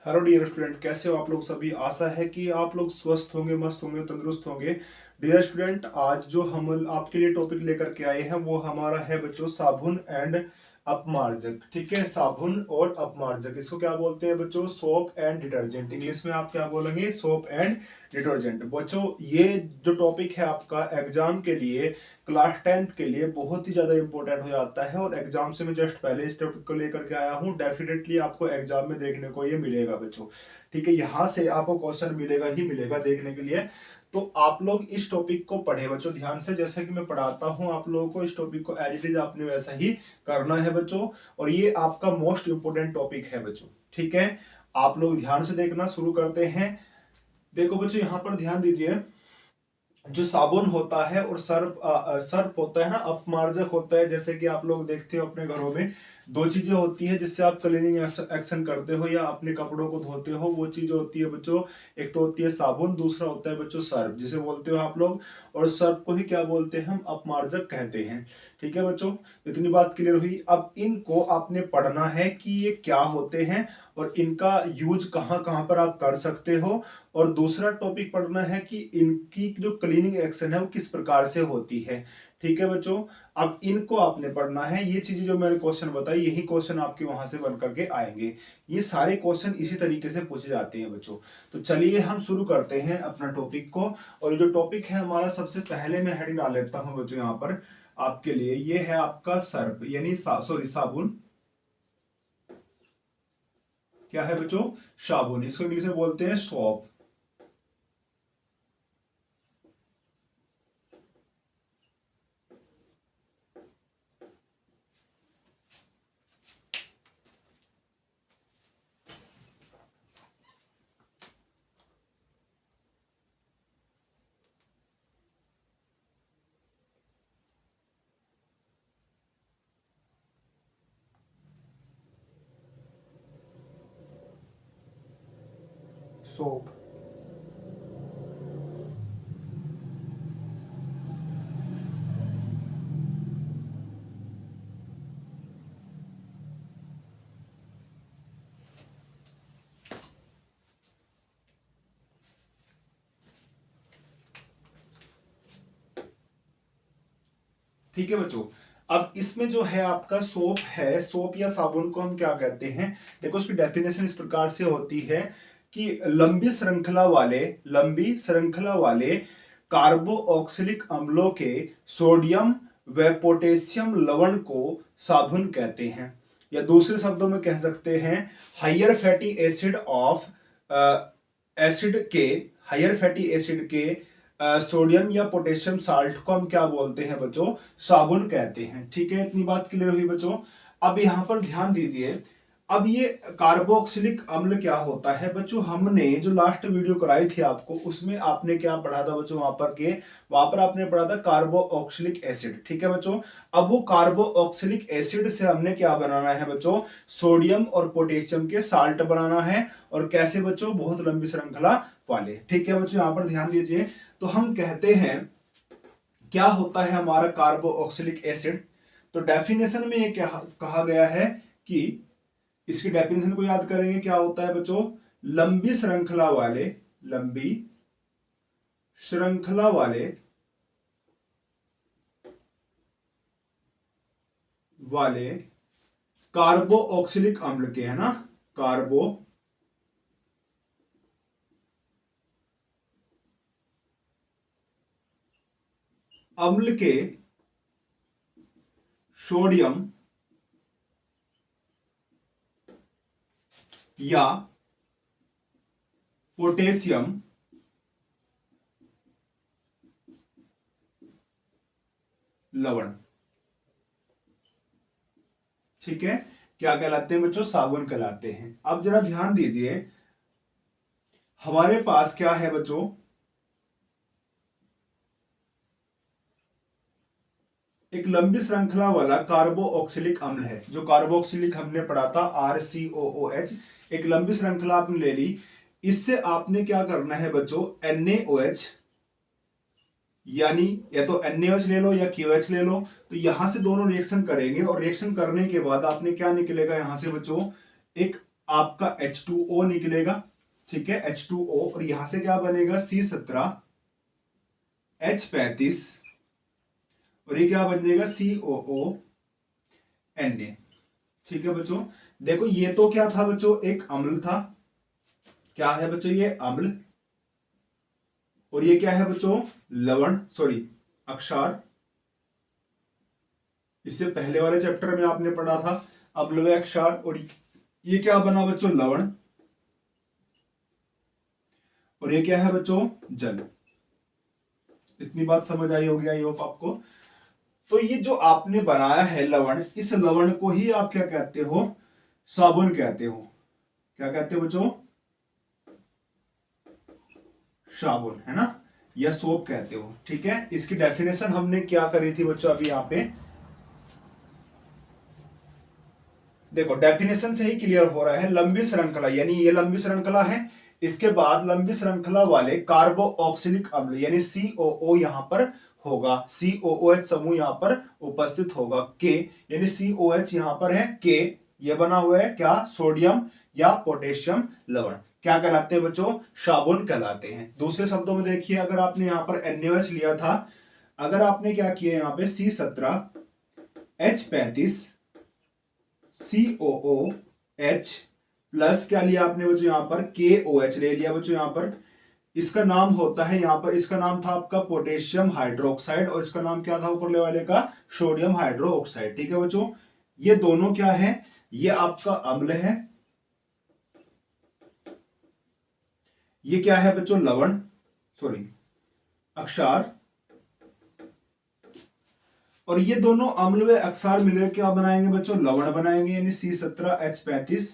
Hello dear student, कैसे हो आप लोग सभी। आशा है कि आप लोग स्वस्थ होंगे, मस्त होंगे, तंदुरुस्त होंगे। डियर स्टूडेंट, आज जो हम आपके लिए टॉपिक लेकर के आए हैं वो हमारा है बच्चों साबुन एंड अपमार्जक। ठीक है, साबुन और अपमार्जक, इसको क्या बोलते हैं बच्चों? Soap and detergent. इंग्लिश में आप क्या बोलेंगे? Soap and detergent. बच्चों, ये जो टॉपिक है आपका एग्जाम के लिए, क्लास 10th के लिए बहुत ही ज्यादा इंपॉर्टेंट हो जाता है। और एग्जाम से मैं जस्ट पहले इस टॉपिक को लेकर के आया हूँ। डेफिनेटली आपको एग्जाम में देखने को ये मिलेगा बच्चों। ठीक है, यहाँ से आपको क्वेश्चन मिलेगा ही मिलेगा देखने के लिए। तो आप लोग इस टॉपिक को पढ़े बच्चों ध्यान से, जैसे कि मैं पढ़ाता हूँ आप लोगों को। इस टॉपिक को एज इट इज आपने वैसा ही करना है बच्चों। और ये आपका मोस्ट इंपोर्टेंट टॉपिक है बच्चों। ठीक है, आप लोग ध्यान से देखना। शुरू करते हैं। देखो बच्चों, यहाँ पर ध्यान दीजिए। जो साबुन होता है और सर्फ सर्फ होता है ना, अपमार्जक होता है। जैसे कि आप लोग देखते हो अपने घरों में दो चीजें होती है जिससे आप क्लीनिंग एक्शन करते हो या अपने कपड़ों को धोते हो। वो चीज होती है बच्चों, एक तो होती है साबुन, दूसरा होता है बच्चों सर्फ, जिसे बोलते हो आप लोग। और सर्फ को ही क्या बोलते हैं? हम अपमार्जक कहते हैं। ठीक है बच्चों, इतनी बात क्लियर हुई। अब इनको आपने पढ़ना है कि ये क्या होते हैं और इनका यूज कहाँ कहाँ पर आप कर सकते हो। और दूसरा टॉपिक पढ़ना है कि इनकी जो क्लीनिंग एक्शन है वो किस प्रकार से होती है। ठीक है बच्चों, अब इनको आपने पढ़ना है। ये चीजें जो मैंने क्वेश्चन बताई, यही क्वेश्चन आपके वहां से बन करके आएंगे। ये सारे क्वेश्चन इसी तरीके से पूछे जाते हैं बच्चों। तो चलिए हम शुरू करते हैं अपना टॉपिक को। और जो टॉपिक है हमारा, सबसे पहले मैं हेडिंग डाल लेता हूं बच्चों यहाँ पर आपके लिए। ये है आपका सर्फ यानी सॉरी साबुन। क्या है बच्चों? साबुन। इसको इंग्लिश में बोलते हैं सोप। सोप। ठीक है बच्चों, अब इसमें जो है आपका सोप है, सोप या साबुन को हम क्या कहते हैं? देखो, उसकी डेफिनेशन इस प्रकार से होती है कि लंबी श्रृंखला वाले कार्बोक्सिलिक अम्लों के सोडियम व पोटेशियम लवण को साबुन कहते हैं। या दूसरे शब्दों में कह सकते हैं higher fatty acid of acid के हायर फैटी एसिड के सोडियम या पोटेशियम साल्ट को हम क्या बोलते हैं बच्चों? साबुन कहते हैं। ठीक है, इतनी बात क्लियर हुई बच्चों। अब यहां पर ध्यान दीजिए। अब ये कार्बोक्सिलिक अम्ल क्या होता है बच्चों? हमने जो लास्ट वीडियो कराई थी आपको, उसमें आपने क्या पढ़ा था बच्चों? वहां पर आपने पढ़ा था कार्बोक्सिलिक एसिड। ठीक है बच्चों, अब वो कार्बोक्सिलिक एसिड से हमने क्या बनाना है बच्चों? सोडियम और पोटेशियम के साल्ट बनाना है। और कैसे बच्चों? बहुत लंबी श्रृंखला वाले। ठीक है बच्चों, यहां पर ध्यान दीजिए। तो हम कहते हैं क्या होता है हमारा कार्बोक्सिलिक एसिड? तो डेफिनेशन में ये क्या कहा गया है कि इसकी डेफिनेशन को याद करेंगे। क्या होता है बच्चों? लंबी श्रृंखला वाले लंबी श्रृंखला वाले कार्बोक्सिलिक अम्ल के, है ना, कार्बो अम्ल के सोडियम या पोटेशियम लवण, ठीक है, क्या कहलाते हैं बच्चों? साबुन कहलाते हैं। अब जरा ध्यान दीजिए, हमारे पास क्या है बच्चों? एक लंबी श्रृंखला वाला कार्बोक्सिलिक अम्ल है। जो कार्बोक्सिलिक हमने पढ़ा था RCOOH, एक लंबी श्रृंखला आपने ले ली। इससे आपने क्या करना है बच्चों? NaOH, यानी या तो NaOH ले लो या KOH ले लो। तो यहां से दोनों रिएक्शन करेंगे और रिएक्शन करने के बाद आपने क्या निकलेगा यहां से बच्चों? एक आपका H2O निकलेगा, ठीक है, H2O, और यहां से क्या बनेगा C17H35, और ये क्या बन जाएगा COONA। ठीक है बच्चों, देखो ये तो क्या था बच्चों, एक अम्ल था। क्या है बच्चों, ये अम्ल, और ये क्या है बच्चों, लवण, सॉरी अक्षार। इससे पहले वाले चैप्टर में आपने पढ़ा था अम्ल व अक्षार, और ये क्या बना बच्चों, लवण, और ये क्या है बच्चों, जल। इतनी बात समझ आई होगी आई होप आपको। तो ये जो आपने बनाया है लवण, इस लवण को ही आप क्या कहते हो, साबुन कहते हो। क्या कहते हो बच्चों, साबुन, है ना, या सोप कहते हो। ठीक है, इसकी डेफिनेशन हमने क्या करी थी बच्चों, अभी यहां पे देखो, डेफिनेशन से ही क्लियर हो रहा है। लंबी श्रृंखला, यानी ये लंबी श्रृंखला है, इसके बाद लंबी श्रृंखला वाले कार्बोक्सिलिक अम्ल यानी COO यहां पर होगा, COOH समूह यहां पर उपस्थित होगा। के यानी COH यहां पर है, के ये बना हुआ है क्या, सोडियम या पोटेशियम लवण। क्या कहलाते हैं बच्चों, साबुन कहलाते हैं। दूसरे शब्दों में देखिए, अगर आपने यहां पर NaOH लिया था, अगर आपने क्या किया यहां पे C17H35 COOH प्लस क्या लिया आपने बच्चों, यहां पर KOH ले लिया बच्चों। यहां पर इसका नाम होता है, यहां पर इसका नाम था आपका पोटेशियम हाइड्रोक्साइड, और इसका नाम क्या था ऊपर वाले का, सोडियम हाइड्रोक्साइड। ठीक है बच्चों, ये दोनों क्या है, ये आपका अम्ल है, ये क्या है बच्चों, लवण, सॉरी अक्षार, और ये दोनों अम्ल व अक्षार मिलकर क्या बनाएंगे बच्चों, लवण बनाएंगे, यानी C17H35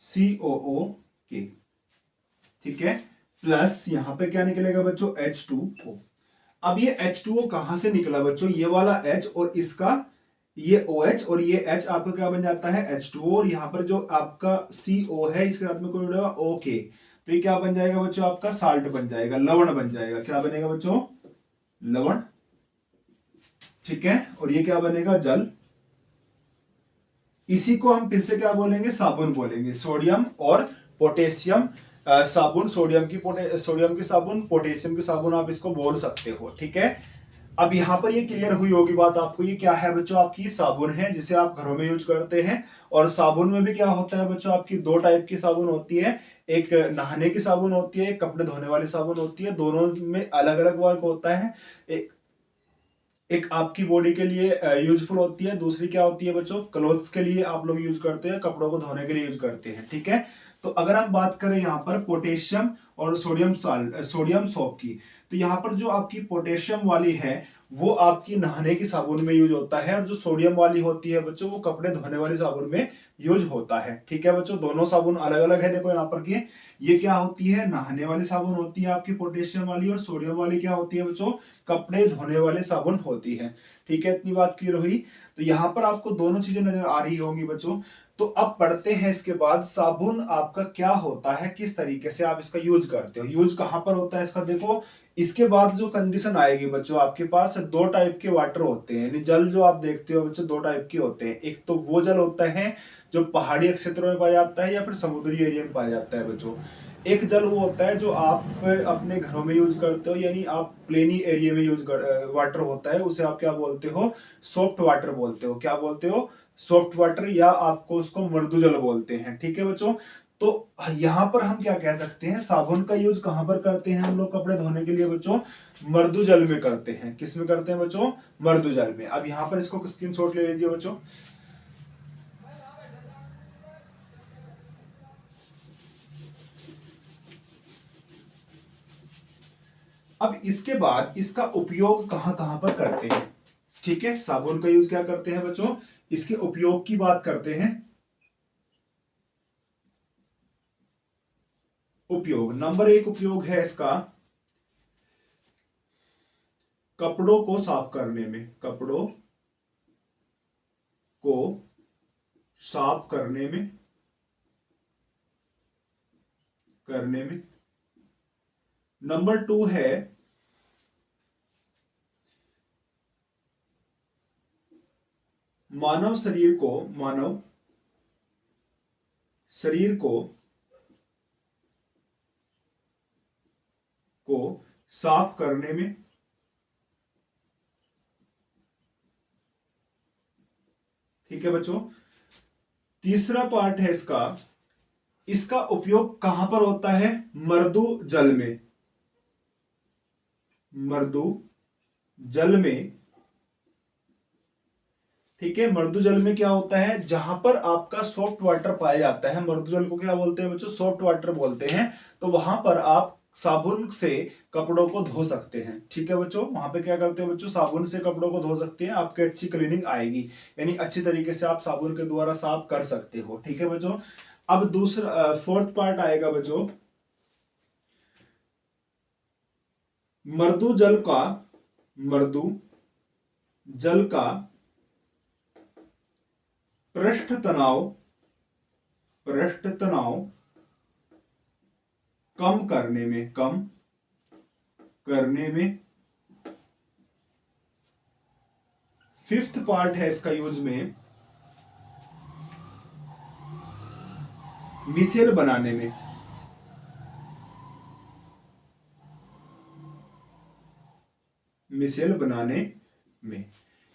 COO के। ठीक है, प्लस यहां पे क्या निकलेगा बच्चों, H2O। अब ये H2O कहां से निकला बच्चों, ये वाला H और इसका ये OH, और ये H आपका क्या बन जाता है H2O, और यहां पर जो आपका CO है इसके साथ में कोई जुड़ेगा OK, तो ये क्या बन जाएगा बच्चों, आपका साल्ट बन जाएगा, लवण बन जाएगा। क्या बनेगा बच्चों, लवण। ठीक है, और ये क्या बनेगा, जल। इसी को हम फिर से क्या बोलेंगे, साबुन बोलेंगे। सोडियम और पोटेशियम साबुन, सोडियम की साबुन, पोटेशियम की साबुन, आप इसको बोल सकते हो। ठीक है, अब यहां पर ये क्लियर हुई होगी बात आपको, ये क्या है बच्चों, आपकी साबुन है जिसे आप घरों में यूज करते हैं। और साबुन में भी क्या होता है बच्चों, आपकी दो टाइप की साबुन होती है, एक नहाने की साबुन होती है, एक कपड़े धोने वाली साबुन होती है। दोनों में अलग अलग वर्क होता है। एक एक आपकी बॉडी के लिए यूजफुल होती है, दूसरी क्या होती है बच्चों, क्लोथ्स के लिए आप लोग यूज करते हैं, कपड़ों को धोने के लिए यूज करते हैं। ठीक है, तो अगर हम बात करें यहाँ पर पोटेशियम और सोडियम सोप की, तो यहाँ पर जो आपकी पोटेशियम वाली है वो आपकी नहाने की साबुन में यूज होता है, और जो सोडियम वाली होती है बच्चों वो कपड़े धोने वाली साबुन में यूज होता है। ठीक है बच्चों, दोनों साबुन अलग अलग है। देखो यहाँ पर की ये क्या होती है, नहाने वाली साबुन होती है आपकी पोटेशियम वाली, और सोडियम वाली क्या होती है बच्चों, कपड़े धोने वाले साबुन होती है। ठीक है, इतनी बात क्लियर हुई। तो यहाँ पर आपको दोनों चीजें नजर आ रही होंगी बच्चों। तो अब पढ़ते हैं इसके बाद, साबुन आपका क्या होता है, किस तरीके से आप इसका यूज करते हो, यूज कहां पर होता है इसका। देखो, इसके बाद जो कंडीशन आएगी बच्चों, आपके पास दो टाइप के वाटर होते हैं, यानी जल जो आप देखते हो बच्चों, दो टाइप के होते हैं। एक तो वो जल होता है जो पहाड़ी क्षेत्रों में पाया जाता है या फिर समुद्री एरिया में पाया जाता है बच्चों। एक जल वो होता है जो आप अपने घरों में यूज करते हो, यानी आप प्लेनी एरिया में वाटर होता है, उसे आप क्या बोलते हो, सॉफ्ट वाटर बोलते हो। क्या बोलते हो, सॉफ्ट वाटर, या आपको उसको मृदु जल बोलते हैं। ठीक है बच्चों, तो यहां पर हम क्या कह सकते हैं, साबुन का यूज कहां पर करते हैं हम लोग कपड़े धोने के लिए बच्चों, मृदु जल में करते हैं। किस में करते हैं बच्चों, मृदु जल में। अब यहां पर इसको स्क्रीनशॉट ले लीजिए बच्चों। अब इसके बाद इसका उपयोग कहां कहां पर करते हैं। ठीक है, साबुन का यूज क्या करते हैं बच्चों, इसके उपयोग की बात करते हैं। उपयोग नंबर एक उपयोग है इसका, कपड़ों को साफ करने में, कपड़ों को साफ करने में। नंबर टू है मानव शरीर को साफ करने में, ठीक है बच्चों। तीसरा पार्ट है इसका उपयोग कहां पर होता है? मृदु जल में, मृदु जल में, ठीक है। मृदु जल में क्या होता है? जहां पर आपका सॉफ्ट वाटर पाया जाता है, मृदु जल को क्या बोलते हैं बच्चों? सॉफ्ट वाटर बोलते हैं। तो वहां पर आप साबुन से कपड़ों को धो सकते हैं, ठीक है बच्चों। वहां पे क्या करते हो बच्चों? साबुन से कपड़ों को धो सकते हैं, आपकी अच्छी क्लीनिंग आएगी, यानी अच्छी तरीके से आप साबुन के द्वारा साफ कर सकते हो, ठीक है बच्चों। अब दूसरा फोर्थ पार्ट आएगा बच्चों, मृदु जल का पृष्ठ तनाव कम करने में। फिफ्थ पार्ट है इसका यूज में, मिसेल बनाने में, मिसेल बनाने में।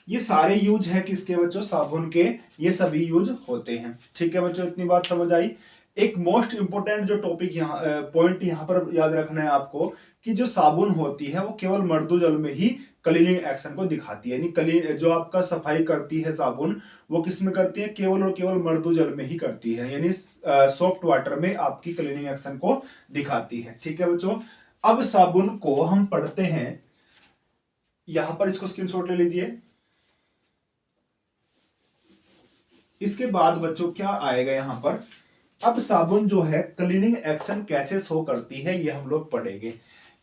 ये सारे यूज है किसके बच्चों? साबुन के। ये सभी यूज होते हैं, ठीक है बच्चों। इतनी बात समझ आई। एक मोस्ट इंपोर्टेंट जो टॉपिक यहाँ पॉइंट यहाँ पर याद रखना है आपको, कि जो साबुन होती है वो केवल मृदु जल में ही क्लीनिंग एक्शन को दिखाती है, यानी जो आपका सफाई करती है साबुन, वो किस में करती है? केवल और केवल मृदु जल में ही करती है, यानी सॉफ्ट वाटर में आपकी क्लीनिंग एक्शन को दिखाती है, ठीक है बच्चों। अब साबुन को हम पढ़ते हैं, यहां पर इसको स्क्रीनशॉट ले लीजिए। इसके बाद बच्चों क्या आएगा यहां पर? अब साबुन जो है क्लीनिंग एक्शन कैसे शो करती है ये हम लोग पढ़ेंगे।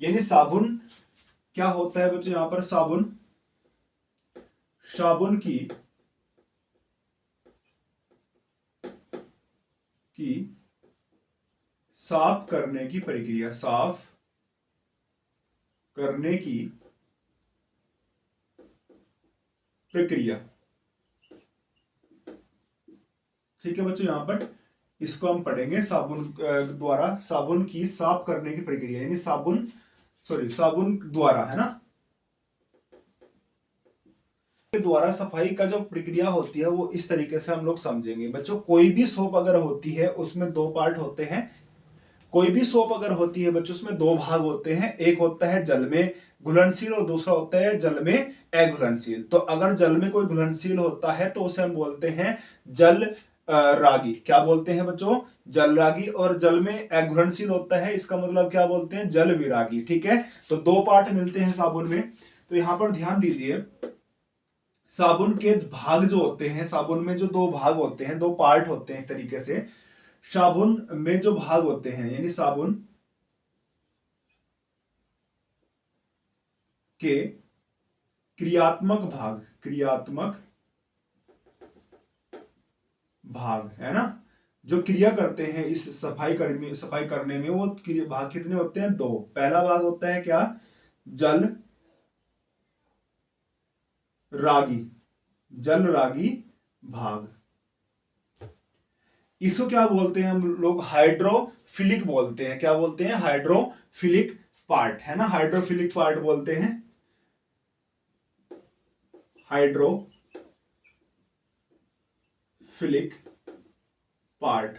यानी साबुन क्या होता है बच्चों? यहां पर साबुन की साफ करने की प्रक्रिया, साफ करने की प्रक्रिया, ठीक है बच्चों। यहां पर इसको हम पढ़ेंगे, साबुन द्वारा साबुन की साफ करने की प्रक्रिया, यानी साबुन द्वारा, है ना, के द्वारा सफाई का जो प्रक्रिया होती है वो इस तरीके से हम लोग समझेंगे बच्चों। कोई भी सोप अगर होती है उसमें दो पार्ट होते हैं, कोई भी सोप अगर होती है बच्चों उसमें दो भाग होते हैं, एक होता है जल में घुलनशील और दूसरा होता है जल में अघुलनशील। तो अगर जल में कोई घुलनशील होता है तो उसे हम बोलते हैं जल रागी। क्या बोलते हैं बच्चों? जल रागी। और जल में अघुलनशील होता है, इसका मतलब क्या बोलते हैं? जल विरागी, ठीक है। तो दो पार्ट मिलते हैं साबुन में। तो यहां पर ध्यान दीजिए, साबुन के भाग जो होते हैं, साबुन में जो दो भाग होते हैं, दो पार्ट होते हैं एक तरीके से। साबुन में जो भाग होते हैं, यानी साबुन के क्रियात्मक भाग है ना, जो क्रिया करते हैं इस सफाई करने में, वो भाग कितने होते हैं? दो। पहला भाग होता है क्या? जल रागी भाग। इसको क्या बोलते हैं हम लोग? हाइड्रोफिलिक बोलते हैं। क्या बोलते हैं? हाइड्रोफिलिक पार्ट, है ना, हाइड्रोफिलिक पार्ट बोलते हैं, हाइड्रोफिलिक पार्ट,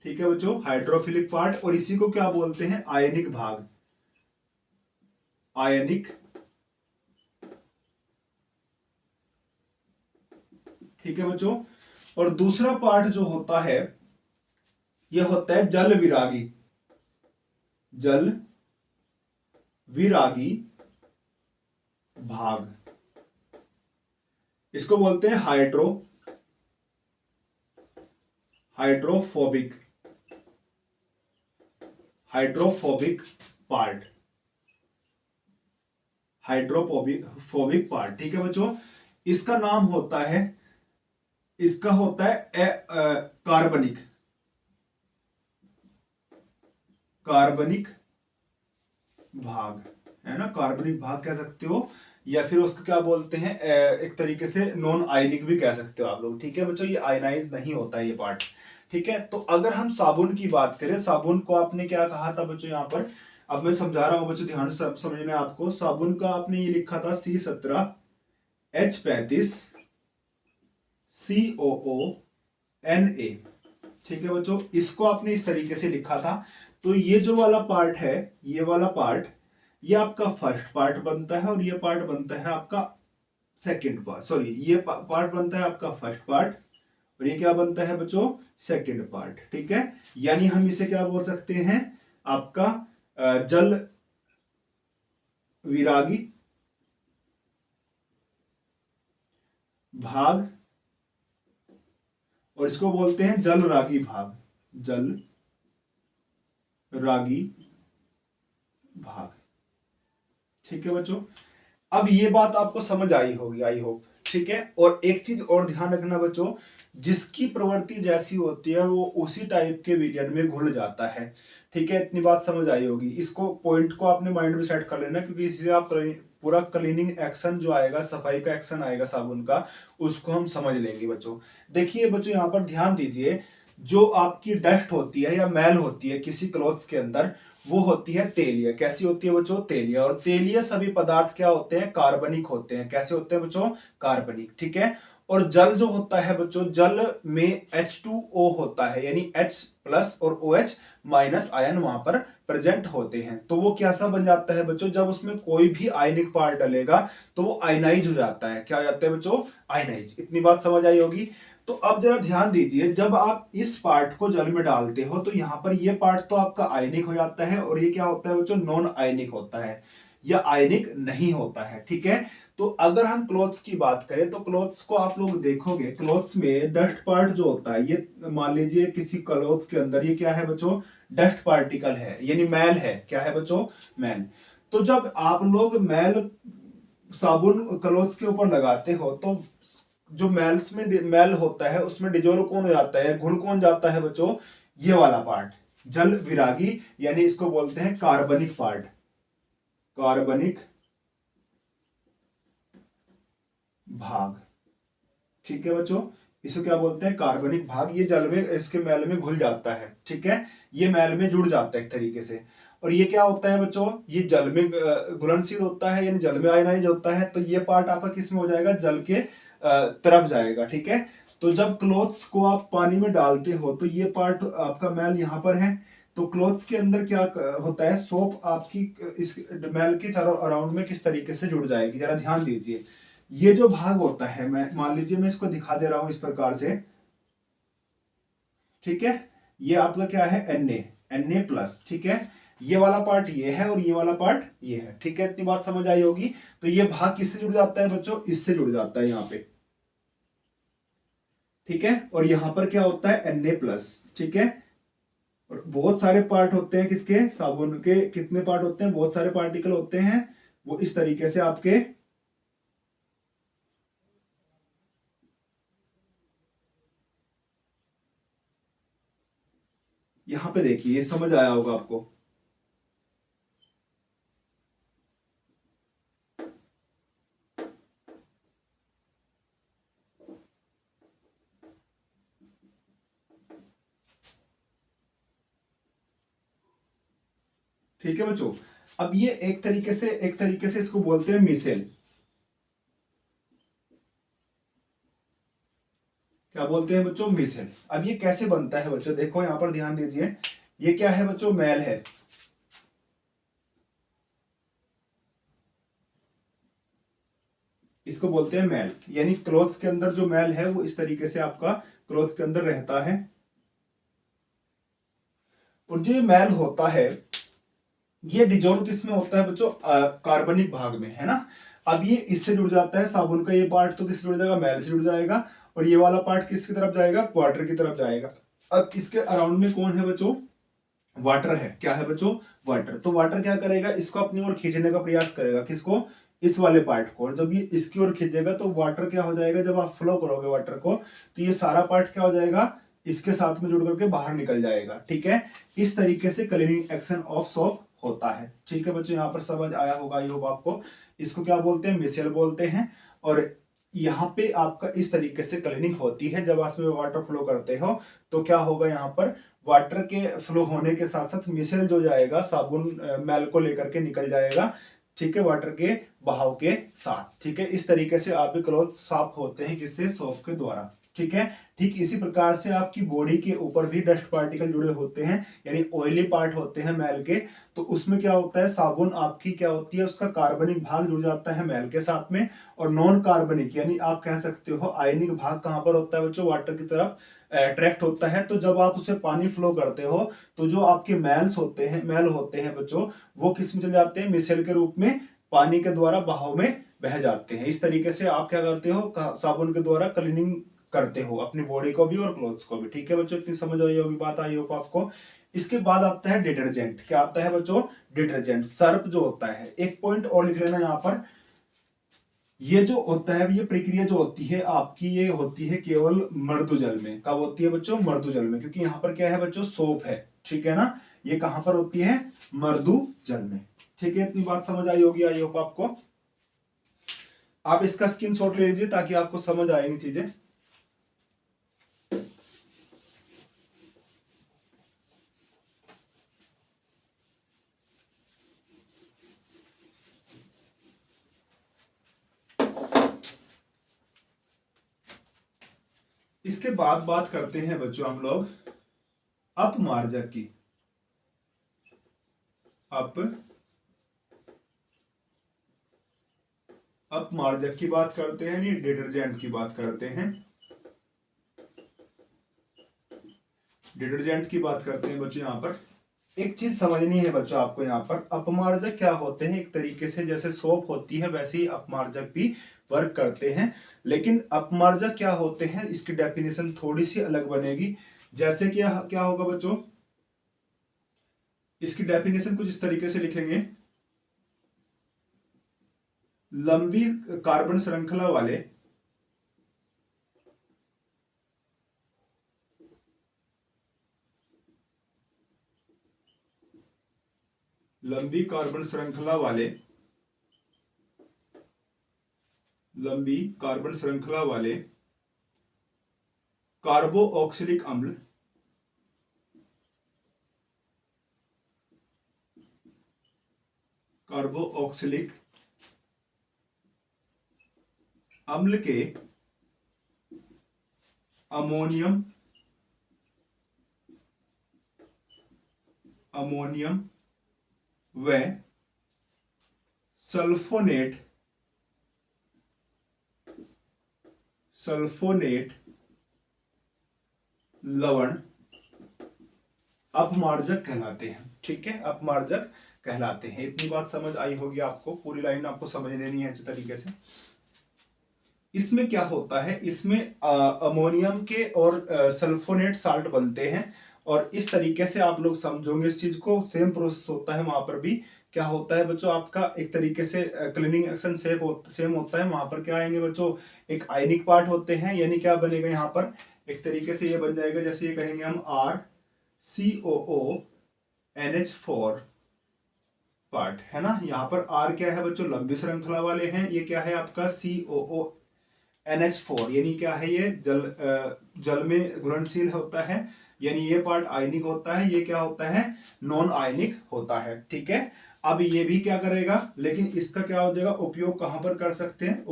ठीक है बच्चों, हाइड्रोफिलिक पार्ट। और इसी को क्या बोलते हैं? आयनिक भाग, ठीक है बच्चों। और दूसरा पार्ट जो होता है यह होता है जल विरागी भाग। इसको बोलते हैं हाइड्रोफोबिक पार्ट, हाइड्रोफोबिक पार्ट, ठीक है बच्चों। इसका नाम होता है, कार्बनिक भाग, है ना, कार्बनिक भाग कह सकते हो, या फिर उसको क्या बोलते हैं? एक तरीके से नॉन आयनिक भी कह सकते हो आप लोग, ठीक है बच्चों। ये आयनाइज नहीं होता है ये पार्ट, ठीक है। तो अगर हम साबुन की बात करें, साबुन को आपने क्या कहा था बच्चों यहाँ पर, अब मैं समझा रहा हूं बच्चों, ध्यान से समझना आपको। साबुन का आपने ये लिखा था C17H35 COO Na। ठीक है बच्चों, इसको आपने इस तरीके से लिखा था। तो ये जो वाला पार्ट है, ये वाला पार्ट, ये आपका फर्स्ट पार्ट बनता है और ये पार्ट बनता है आपका सेकंड पार्ट, सॉरी ये पार्ट बनता है आपका फर्स्ट पार्ट और ये क्या बनता है बच्चों, सेकंड पार्ट। ठीक है, यानी हम इसे क्या बोल सकते हैं, आपका जल विरागी भाग, और इसको बोलते हैं जल रागी भाग, जल रागी भाग। ठीक है बच्चों, अब ये बात आपको समझ आई होगी, आई होप। ठीक है, और एक चीज और ध्यान रखना बच्चों, जिसकी प्रवृत्ति जैसी होती है वो उसी टाइप के विलियन में घुल जाता है। ठीक है, इतनी बात समझ आई होगी। इसको पॉइंट को आपने माइंड में सेट कर लेना, क्योंकि इससे आप पूरा क्लीनिंग एक्शन जो आएगा, सफाई का एक्शन आएगा साबुन का, उसको हम समझ लेंगे बच्चों। देखिए बच्चों, यहाँ पर ध्यान दीजिए, जो आपकी डस्ट होती है या मैल होती है किसी क्लॉथ्स के अंदर, वो होती है तेलीय। कैसी होती है बच्चों, तेलीय। और तेलीय सभी पदार्थ क्या होते हैं, कार्बनिक होते हैं। कैसे होते हैं बच्चों, कार्बनिक। ठीक है, और जल जो होता है बच्चों, जल में H2O होता है, यानी H प्लस और OH माइनस आयन वहां पर प्रेजेंट होते हैं। तो वो कैसा बन जाता है बच्चों, जब उसमें कोई भी आयनिक पार्ट डलेगा तो वो आयनाइज हो जाता है। क्या हो जाता है बच्चों, आयनाइज। इतनी बात समझ आई होगी। तो अब जरा ध्यान दीजिए, जब आप इस पार्ट को जल में डालते हो तो यहाँ पर ये पार्ट तो आपका आयनिक हो जाता है, और ये क्या होता है बच्चों, नॉन आयनिक होता है, या आयनिक नहीं होता है। ठीक है, तो अगर हम क्लॉथ्स की बात करें तो क्लॉथ्स को आप लोग देखोगे, क्लॉथ्स में डस्ट पार्ट जो होता है, ये मान लीजिए किसी क्लॉथ्स के अंदर ये क्या है बच्चों, डस्ट पार्टिकल है, यानी मैल है। क्या है बच्चों, मैल। तो जब आप लोग मैल साबुन क्लॉथ्स के ऊपर लगाते हो तो जो मैल्स में मैल होता है उसमें डिजोल्व कौन हो जाता है, घुल कौन जाता है बच्चों, ये वाला पार्ट, जल विरागी, यानी इसको बोलते हैं कार्बनिक पार्ट, कार्बनिक भाग। ठीक है बच्चों, इसको क्या बोलते हैं, कार्बनिक भाग। ये जल में, इसके मैल में घुल जाता है। ठीक है, ये मैल में जुड़ जाता है एक तरीके से। और ये क्या होता है बच्चों, ये जल में घुलनशील होता है, यानी जल में आयनाइज होता है। तो ये पार्ट आपका किस में हो जाएगा, जल के तरफ जाएगा। ठीक है, तो जब क्लोथ्स को आप पानी में डालते हो तो ये पार्ट आपका मैल यहाँ पर है। तो क्लोथ्स के अंदर क्या होता है, सोप आपकी इस मैल के चारों अराउंड में किस तरीके से जुड़ जाएगी, जरा ध्यान दीजिए। ये जो भाग होता है, मैं मान लीजिए मैं इसको दिखा दे रहा हूं इस प्रकार से। ठीक है, ये आपका क्या है, Na प्लस। ठीक है, ये वाला पार्ट ये है और ये वाला पार्ट ये है। ठीक है, इतनी बात समझ आई होगी। तो ये भाग किससे जुड़ जाता है बच्चों, इससे जुड़ जाता है यहाँ पे। ठीक है, और यहां पर क्या होता है, Na प्लस। ठीक है, और बहुत सारे पार्ट होते हैं किसके, साबुन के कितने पार्ट होते हैं, बहुत सारे पार्टिकल होते हैं। वो इस तरीके से आपके यहां पे देखिए, ये समझ आया होगा आपको। ठीक है बच्चों, अब ये एक तरीके से इसको बोलते हैं मिसेल। क्या बोलते हैं बच्चों, मिसेल। अब ये कैसे बनता है बच्चों, देखो यहां पर ध्यान दीजिए, ये क्या है बच्चों, मैल है। इसको बोलते हैं मैल, यानी क्लोथ्स के अंदर जो मैल है वो इस तरीके से आपका क्लोथ्स के अंदर रहता है। और जो मैल होता है ये डिजोल्व किस में होता है बच्चों, कार्बनिक भाग में, है ना। अब ये इससे जुड़ जाता है, साबुन का ये पार्ट तो किससे जुड़ जाएगा, मैल से जुड़ जाएगा। और ये वाला पार्ट किसकी तरफ जाएगा, वाटर की तरफ जाएगा। अब इसके अराउंड में कौन है बच्चों, वाटर है। क्या है बच्चों, वाटर। तो वाटर क्या करेगा, इसको अपनी ओर खींचने का प्रयास करेगा, किसको, इस वाले पार्ट को। और जब ये इसकी ओर खींचेगा तो वाटर क्या हो जाएगा, जब आप फ्लो करोगे वाटर को तो ये सारा पार्ट क्या हो जाएगा, इसके साथ में जुड़ करके बाहर निकल जाएगा। ठीक है, इस तरीके से क्लीनिंग एक्शन ऑफ सोप होता है। ठीक है बच्चों, यहाँ पर समझ आया होगा, आई होप आपको। इसको क्या बोलते हैं, मिसेल बोलते हैं। और यहाँ पे आपका इस तरीके से क्लीनिंग होती है। जब आप इसमें वाटर फ्लो करते हो तो क्या होगा, यहाँ पर वाटर के फ्लो होने के साथ साथ मिसेल जो जाएगा साबुन मैल को लेकर के निकल जाएगा, ठीक है, वाटर के बहाव के साथ। ठीक है, इस तरीके से आपके क्लॉथ साफ होते हैं, किससे, सोप के द्वारा। ठीक है, ठीक इसी प्रकार से आपकी बॉडी के ऊपर भी डस्ट पार्टिकल जुड़े होते हैं, यानी ऑयली पार्ट होते हैं मैल के। तो उसमें क्या होता है, साबुन आपकी क्या होती है, उसका कार्बनिक भाग जुड़ जाता है मैल के साथ में, और नॉन कार्बनिक यानी आप कह सकते हो आयनिक भाग कहां पर होता है बच्चों, वाटर की तरफ अट्रैक्ट होता है। तो जब आप उसे पानी फ्लो करते हो तो जो आपके मैल होते हैं बच्चों, वो किस में चले जाते हैं, मिसेल के रूप में पानी के द्वारा बहाव में बह जाते हैं। इस तरीके से आप क्या करते हो, साबुन के द्वारा क्लीनिंग करते हो अपनी बॉडी को भी और क्लोथ्स को भी। ठीक है बच्चों, इतनी समझ आई होगी, बात आई होगी आपको। इसके बाद आता है डिटर्जेंट। क्या आता है बच्चों, डिटर्जेंट, सर्फ जो होता है। एक पॉइंट और लिख लेना यहाँ पर, ये जो होता है, ये प्रक्रिया जो होती है आपकी, ये होती है केवल मृदु जल में। कब होती है बच्चों, मृदु जल में, क्योंकि यहाँ पर क्या है बच्चों, सोप है। ठीक है ना, ये कहां पर होती है, मृदु जल में। ठीक है, इतनी बात समझ आई होगी, आई होप आपको। आप इसका स्क्रीनशॉट ले लीजिए ताकि आपको समझ आएंगी चीजें। इसके बाद बात करते हैं बच्चों हम लोग अपमार्जक की। अपमार्जक की बात करते हैं, नहीं डिटर्जेंट की बात करते हैं। डिटर्जेंट की बात करते हैं बच्चों। यहाँ पर एक चीज समझनी है बच्चों आपको, यहाँ पर अपमार्जक क्या होते हैं, एक तरीके से जैसे सोप होती है वैसे ही अपमार्जक भी वर्क करते हैं। लेकिन अपमार्जक क्या होते हैं, इसकी डेफिनेशन थोड़ी सी अलग बनेगी। जैसे कि क्या होगा बच्चों, इसकी डेफिनेशन कुछ इस तरीके से लिखेंगे, लंबी कार्बन श्रृंखला वाले लंबी कार्बन श्रृंखला वाले लंबी कार्बन श्रृंखला वाले कार्बोक्सिलिक अम्ल कार्बोक्सिलिक अम्ल के अमोनियम व सल्फोनेट लवण अपमार्जक कहलाते हैं। ठीक है, अपमार्जक कहलाते हैं। इतनी बात समझ आई होगी आपको, पूरी लाइन आपको समझ लेनी है अच्छे तरीके से। इसमें क्या होता है, इसमें अमोनियम के और सल्फोनेट साल्ट बनते हैं, और इस तरीके से आप लोग समझोगे इस चीज को। सेम प्रोसेस होता है वहां पर भी। क्या होता है बच्चों, आपका एक तरीके से क्लीनिंग एक्शन सेम होता है। वहां पर क्या आएंगे बच्चों, एक आयनिक पार्ट होते हैं, यानी क्या बनेगा यहाँ पर, एक तरीके से ये बन जाएगा, जैसे ये कहेंगे हम RCOO NH4 पार्ट, है ना। यहाँ पर R क्या है बच्चों, लंबी श्रृंखला वाले हैं। ये क्या है आपका COONH4, यानी क्या है, ये जल में घुलनशील होता है, यानी ये पार्ट आयनिक होता है। ये क्या होता है, नॉन आयनिक होता है। ठीक है, अब ये भी क्या करेगा, लेकिन इसका क्या हो जाएगा, उपयोग कहां पर कर सकते हैं,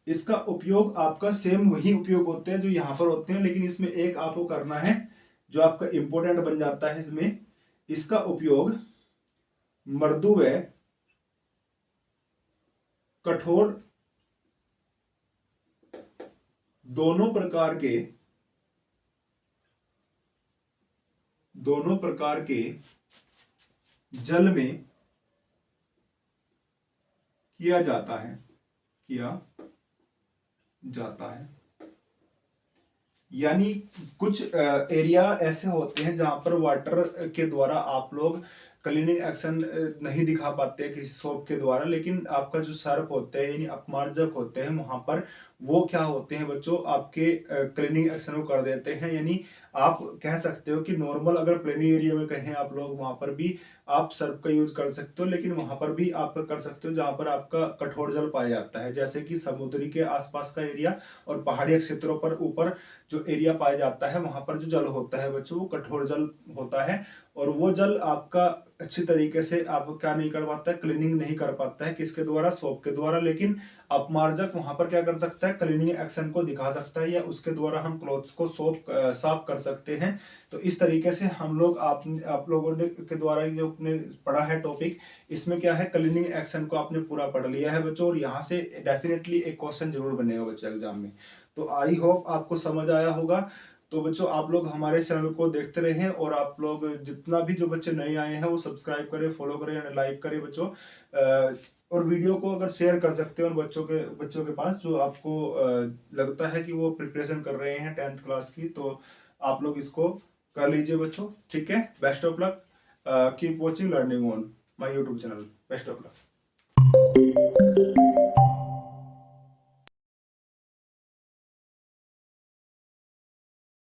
इसका उपयोग आपका सेम वही उपयोग होते हैं जो यहां पर होते हैं, लेकिन इसमें एक आपको करना है जो आपका इंपॉर्टेंट बन जाता है इसमें। इसका उपयोग मृदु व कठोर दोनों प्रकार के जल में किया जाता है। यानी कुछ एरिया ऐसे होते हैं जहां पर वाटर के द्वारा आप लोग क्लीनिंग एक्शन नहीं दिखा पाते किसी सोप के द्वारा, लेकिन आपका जो सर्फ होते हैं यानी अपमार्जक होते हैं वहां पर वो क्या होते हैं बच्चों, आपके क्लीनिंग एक्शन को कर देते हैं। यानी आप कह सकते हो कि नॉर्मल अगर प्लेनी एरिया में कहें आप लोग, वहां पर भी आप सर्फ का यूज कर सकते हो, लेकिन वहां पर भी आप कर सकते हो जहां पर आपका कठोर जल पाया जाता है, जैसे कि समुद्री के आसपास का एरिया और पहाड़ी क्षेत्रों पर ऊपर जो एरिया पाया जाता है वहां पर जो जल होता है बच्चों वो कठोर जल होता है। और वो जल आपका अच्छी तरीके से आप क्या नहीं कर पाता है, क्लीनिंग नहीं कर पाता है, किसके द्वारा, सोप के द्वारा। लेकिन अपमार्जक वहां पर क्या कर सकता है, क्लीनिंग एक्शन को दिखा सकता है, या उसके द्वारा हम क्लोथ्स को साफ कर सकते हैं। तो इस तरीके से हम लोग आप लोगों ने के द्वारा जो आपने पढ़ा है टॉपिक, इसमें क्या है, क्लीनिंग एक्शन को आपने पूरा पढ़ लिया है बच्चों। और यहाँ से डेफिनेटली एक क्वेश्चन जरूर बनेगा बच्चों एग्जाम में। तो आई होप आपको समझ आया होगा। तो बच्चों आप लोग हमारे चैनल को देखते रहें, और आप लोग जितना भी जो बच्चे नए आए हैं वो सब्सक्राइब करें, फॉलो करें एंड लाइक करें बच्चों। और वीडियो को अगर शेयर कर सकते हो उन बच्चों के पास जो आपको लगता है कि वो प्रिपरेशन कर रहे हैं 10th क्लास की, तो आप लोग इसको कर लीजिए बच्चों। ठीक है, best of luck, keep watching learning on my YouTube channel. Best of luck.